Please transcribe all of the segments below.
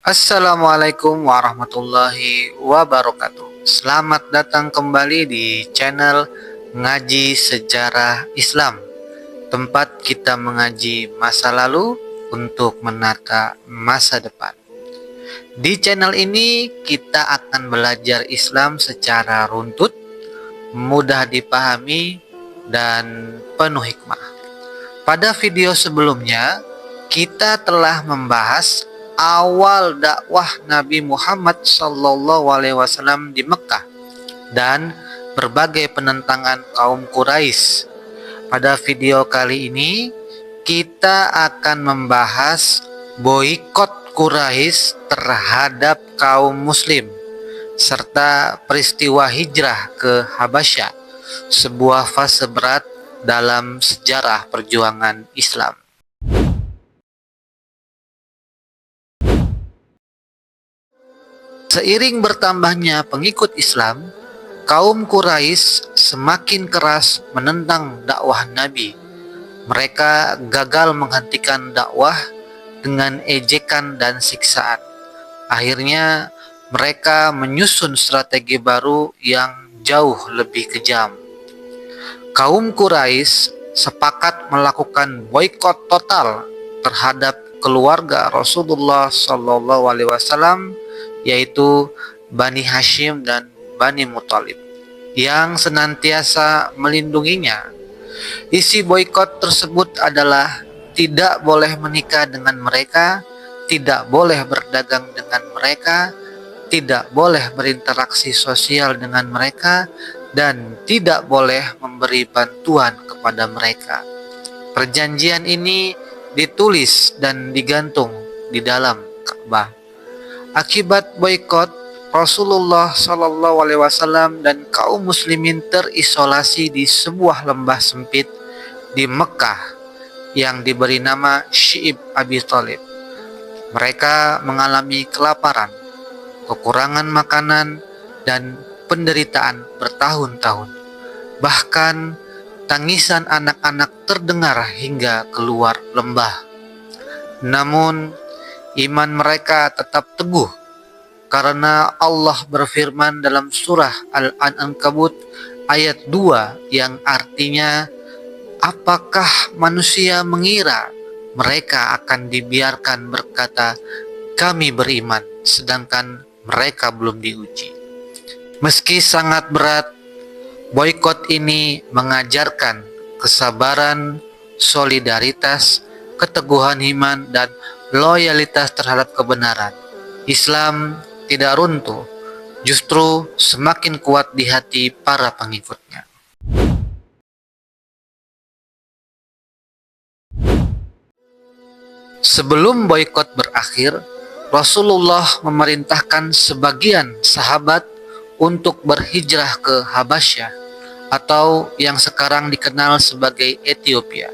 Assalamualaikum warahmatullahi wabarakatuh. Selamat datang kembali di channel Ngaji Sejarah Islam, tempat kita mengaji masa lalu untuk menata masa depan. Di channel ini kita akan belajar Islam secara runtut, mudah dipahami, dan penuh hikmah. Pada video sebelumnya, kita telah membahas awal dakwah Nabi Muhammad SAW di Mekah dan berbagai penentangan kaum Quraisy. Pada video kali ini, kita akan membahas boikot Quraisy terhadap kaum Muslim serta peristiwa hijrah ke Habasyah, sebuah fase berat dalam sejarah perjuangan Islam. Seiring bertambahnya pengikut Islam, kaum Quraisy semakin keras menentang dakwah Nabi. Mereka gagal menghentikan dakwah dengan ejekan dan siksaan. Akhirnya, mereka menyusun strategi baru yang jauh lebih kejam. Kaum Quraisy sepakat melakukan boikot total terhadap keluarga Rasulullah SAW, yaitu Bani Hashim dan Bani Muthalib, yang senantiasa melindunginya. Isi boikot tersebut adalah tidak boleh menikah dengan mereka, tidak boleh berdagang dengan mereka, tidak boleh berinteraksi sosial dengan mereka, dan tidak boleh memberi bantuan kepada mereka. Perjanjian ini ditulis dan digantung di dalam Ka'bah. Akibat boikot, Rasulullah SAW dan kaum muslimin terisolasi di sebuah lembah sempit di Mekah yang diberi nama Syi'ib Abi Thalib. Mereka mengalami kelaparan, kekurangan makanan, dan penderitaan bertahun-tahun. Bahkan tangisan anak-anak terdengar hingga keluar lembah. Namun iman mereka tetap teguh karena Allah berfirman dalam surah Al-Ankabut ayat 2 yang artinya, apakah manusia mengira mereka akan dibiarkan berkata kami beriman sedangkan mereka belum diuji. Meski sangat berat, boikot ini mengajarkan kesabaran, solidaritas, keteguhan iman, dan loyalitas terhadap kebenaran. Islam tidak runtuh, justru semakin kuat di hati para pengikutnya. Sebelum boikot berakhir, Rasulullah memerintahkan sebagian sahabat untuk berhijrah ke Habasyah atau yang sekarang dikenal sebagai Ethiopia.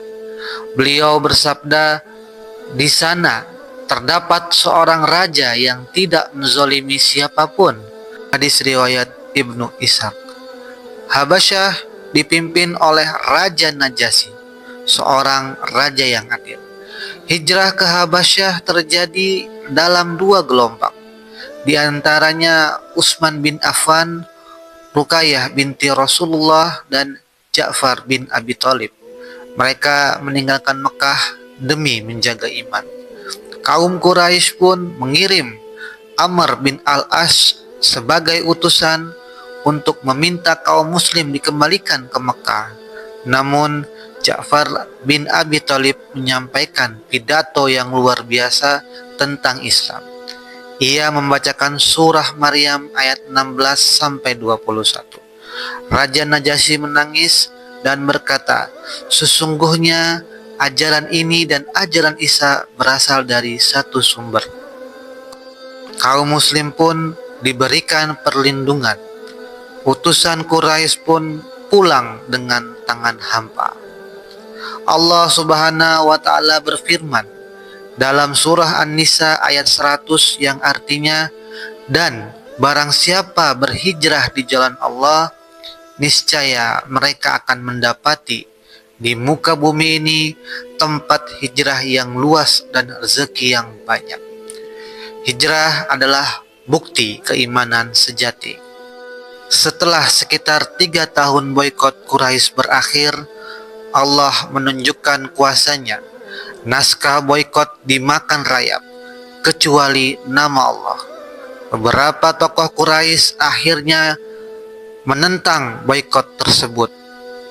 Beliau bersabda, di sana terdapat seorang raja yang tidak menzolimi siapapun. Hadis riwayat Ibnu Ishaq. Habasyah dipimpin oleh Raja Najasyi, seorang raja yang adil. Hijrah ke Habasyah terjadi dalam dua gelombang. Di antaranya Utsman bin Affan, Ruqayyah binti Rasulullah, dan Ja'far bin Abi Thalib. Mereka meninggalkan Mekah demi menjaga iman. Kaum Quraisy pun mengirim Amr bin Al-As sebagai utusan untuk meminta kaum muslim dikembalikan ke Mekah. Namun Ja'far bin Abi Thalib menyampaikan pidato yang luar biasa tentang Islam. Ia membacakan surah Maryam ayat 16-21. Raja Najasyi menangis dan berkata, sesungguhnya ajaran ini dan ajaran Isa berasal dari satu sumber. Kaum muslim pun diberikan perlindungan. Utusan Quraisy pun pulang dengan tangan hampa. Allah Subhanahu wa taala berfirman dalam surah An-Nisa ayat 100 yang artinya, dan barang siapa berhijrah di jalan Allah, niscaya mereka akan mendapati di muka bumi ini tempat hijrah yang luas dan rezeki yang banyak. Hijrah adalah bukti keimanan sejati. Setelah sekitar 3 tahun boikot Quraisy berakhir, Allah menunjukkan kuasanya. Naskah boikot dimakan rayap, kecuali nama Allah. Beberapa tokoh Quraisy akhirnya menentang boikot tersebut.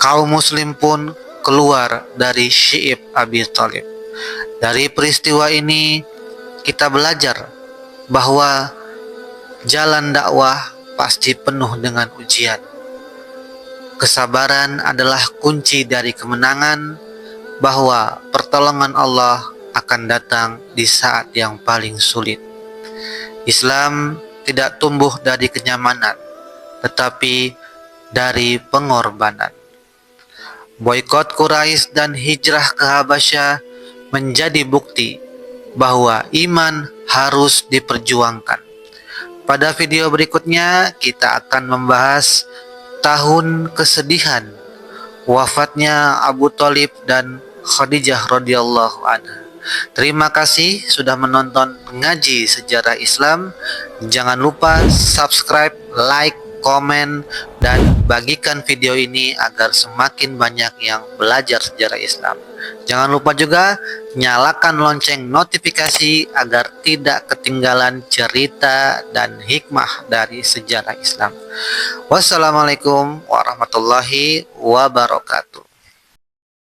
Kaum muslim pun keluar dari Syi'ib Abi Thalib. Dari peristiwa ini kita belajar bahwa jalan dakwah pasti penuh dengan ujian. Kesabaran adalah kunci dari kemenangan, bahwa pertolongan Allah akan datang di saat yang paling sulit. Islam tidak tumbuh dari kenyamanan, tetapi dari pengorbanan. Boikot Quraisy dan hijrah ke Habasyah menjadi bukti bahwa iman harus diperjuangkan. Pada video berikutnya kita akan membahas tahun kesedihan wafatnya Abu Thalib dan Khadijah radhiyallahu anha. Terima kasih sudah menonton ngaji sejarah Islam. Jangan lupa subscribe, like, komen, dan bagikan video ini agar semakin banyak yang belajar sejarah Islam. Jangan lupa juga nyalakan lonceng notifikasi agar tidak ketinggalan cerita dan hikmah dari sejarah Islam. Wassalamualaikum warahmatullahi wabarakatuh.